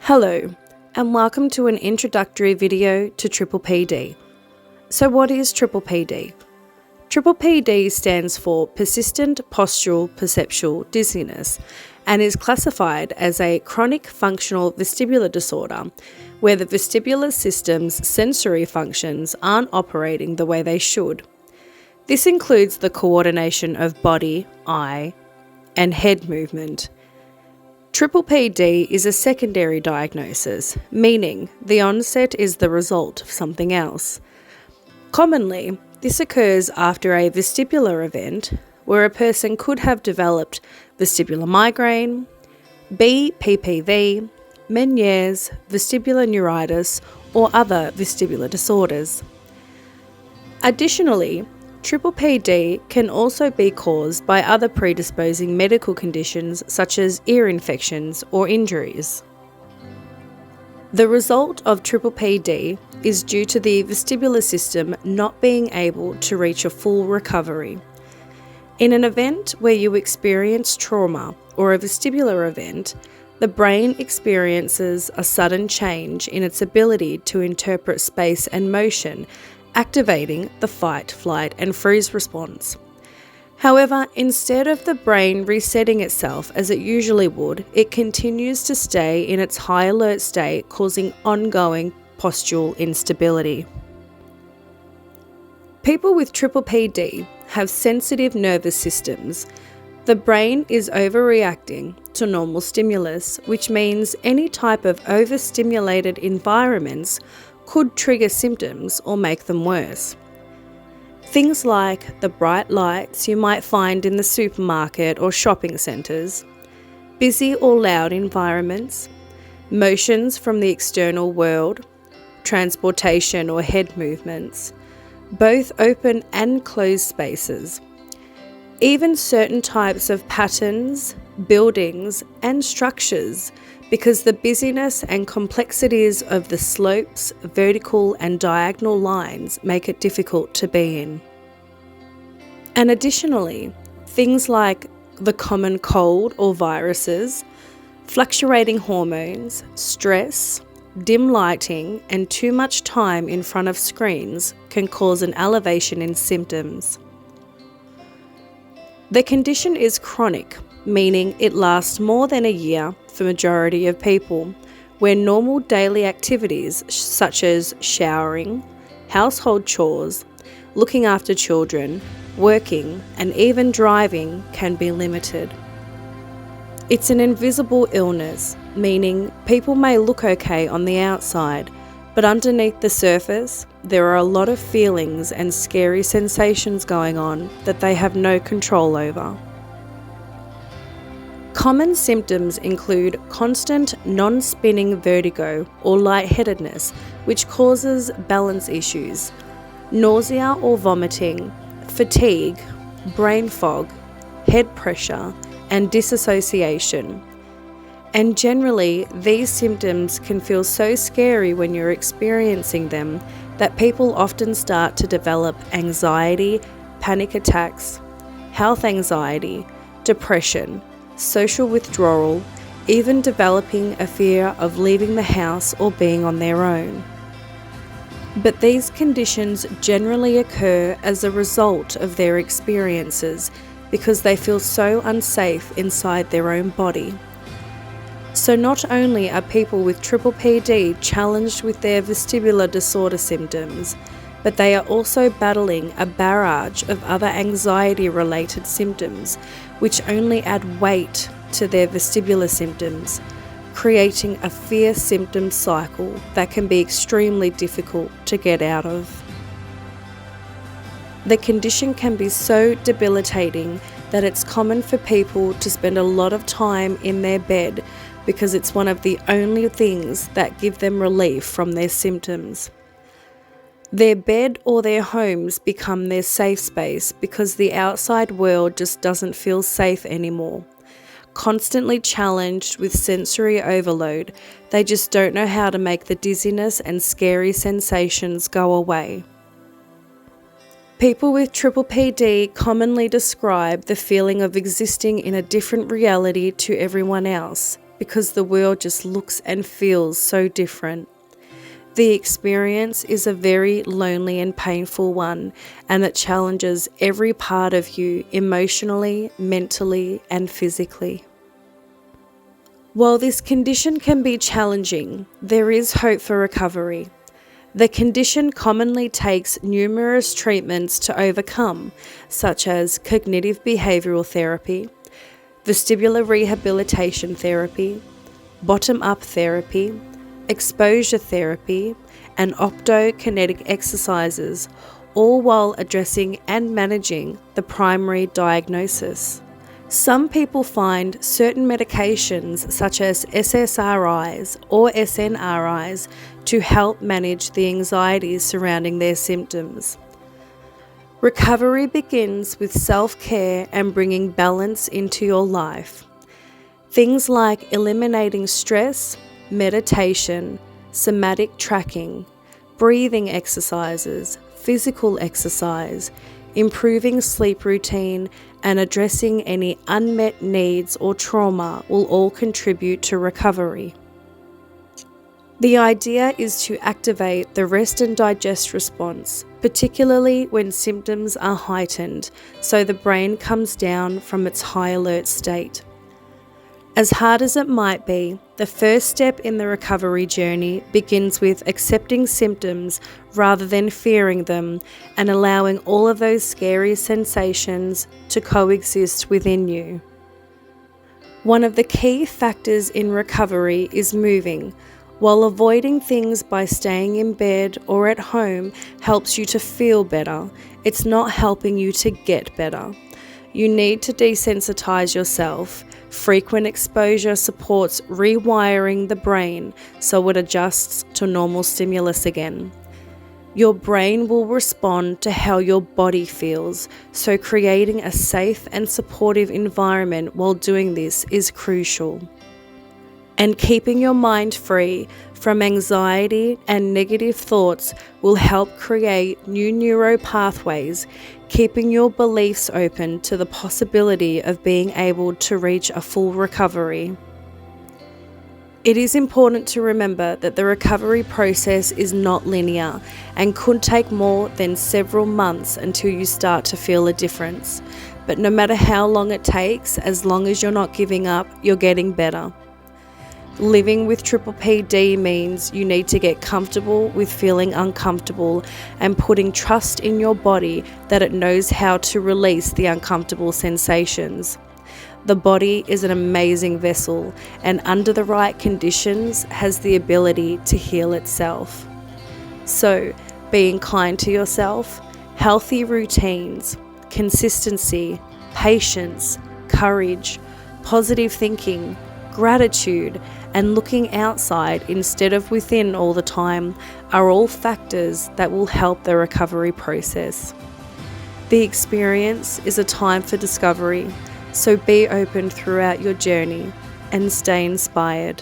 Hello, and welcome to an introductory video to PPPD. So what is PPPD? PPPD stands for Persistent Postural Perceptual Dizziness and is classified as a chronic functional vestibular disorder where the vestibular system's sensory functions aren't operating the way they should. This includes the coordination of body, eye, and head movement. PPPD is a secondary diagnosis, meaning the onset is the result of something else. Commonly, this occurs after a vestibular event where a person could have developed vestibular migraine, BPPV, Meniere's, vestibular neuritis, or other vestibular disorders. Additionally, PPPD can also be caused by other predisposing medical conditions such as ear infections or injuries. The result of PPPD is due to the vestibular system not being able to reach a full recovery. In an event where you experience trauma or a vestibular event, the brain experiences a sudden change in its ability to interpret space and motion, activating the fight, flight, and freeze response. However, instead of the brain resetting itself as it usually would, it continues to stay in its high alert state, causing ongoing postural instability. People with PPPD have sensitive nervous systems. The brain is overreacting to normal stimulus, which means any type of overstimulated environments could trigger symptoms or make them worse. Things like the bright lights you might find in the supermarket or shopping centres, busy or loud environments, motions from the external world, transportation or head movements, both open and closed spaces, even certain types of patterns, buildings and structures, because the busyness and complexities of the slopes, vertical and diagonal lines make it difficult to be in. And additionally, things like the common cold or viruses, fluctuating hormones, stress, dim lighting and too much time in front of screens can cause an elevation in symptoms. The condition is chronic, meaning it lasts more than a year for majority of people, where normal daily activities such as showering, household chores, looking after children, working, and even driving can be limited. It's an invisible illness, meaning people may look okay on the outside, but underneath the surface, there are a lot of feelings and scary sensations going on that they have no control over. Common symptoms include constant non-spinning vertigo or lightheadedness, which causes balance issues, nausea or vomiting, fatigue, brain fog, head pressure, and disassociation. And generally, these symptoms can feel so scary when you're experiencing them that people often start to develop anxiety, panic attacks, health anxiety, depression, social withdrawal, even developing a fear of leaving the house or being on their own. But these conditions generally occur as a result of their experiences because they feel so unsafe inside their own body. So not only are people with PPPD challenged with their vestibular disorder symptoms, but they are also battling a barrage of other anxiety-related symptoms, which only add weight to their vestibular symptoms, creating a fear symptom cycle that can be extremely difficult to get out of. The condition can be so debilitating that it's common for people to spend a lot of time in their bed because it's one of the only things that give them relief from their symptoms. Their bed or their homes become their safe space because the outside world just doesn't feel safe anymore. Constantly challenged with sensory overload, they just don't know how to make the dizziness and scary sensations go away. People with PPPD commonly describe the feeling of existing in a different reality to everyone else, because the world just looks and feels so different. The experience is a very lonely and painful one, and it challenges every part of you emotionally, mentally, and physically. While this condition can be challenging, there is hope for recovery. The condition commonly takes numerous treatments to overcome, such as cognitive behavioral therapy, vestibular rehabilitation therapy, bottom-up therapy, exposure therapy, and optokinetic exercises, all while addressing and managing the primary diagnosis. Some people find certain medications such as SSRIs or SNRIs to help manage the anxieties surrounding their symptoms. Recovery begins with self-care and bringing balance into your life. Things like eliminating stress, meditation, somatic tracking, breathing exercises, physical exercise, improving sleep routine, and addressing any unmet needs or trauma will all contribute to recovery. The idea is to activate the rest and digest response, particularly when symptoms are heightened, so the brain comes down from its high alert state. As hard as it might be, the first step in the recovery journey begins with accepting symptoms rather than fearing them and allowing all of those scary sensations to coexist within you. One of the key factors in recovery is moving. While avoiding things by staying in bed or at home helps you to feel better, it's not helping you to get better. You need to desensitize yourself. Frequent exposure supports rewiring the brain so it adjusts to normal stimulus again. Your brain will respond to how your body feels, so creating a safe and supportive environment while doing this is crucial. And keeping your mind free from anxiety and negative thoughts will help create new neural pathways, keeping your beliefs open to the possibility of being able to reach a full recovery. It is important to remember that the recovery process is not linear and could take more than several months until you start to feel a difference. But no matter how long it takes, as long as you're not giving up, you're getting better. Living with PPPD means you need to get comfortable with feeling uncomfortable and putting trust in your body that it knows how to release the uncomfortable sensations. The body is an amazing vessel and under the right conditions has the ability to heal itself. So, being kind to yourself, healthy routines, consistency, patience, courage, positive thinking, gratitude, and looking outside instead of within all the time are all factors that will help the recovery process. The experience is a time for discovery, so be open throughout your journey and stay inspired.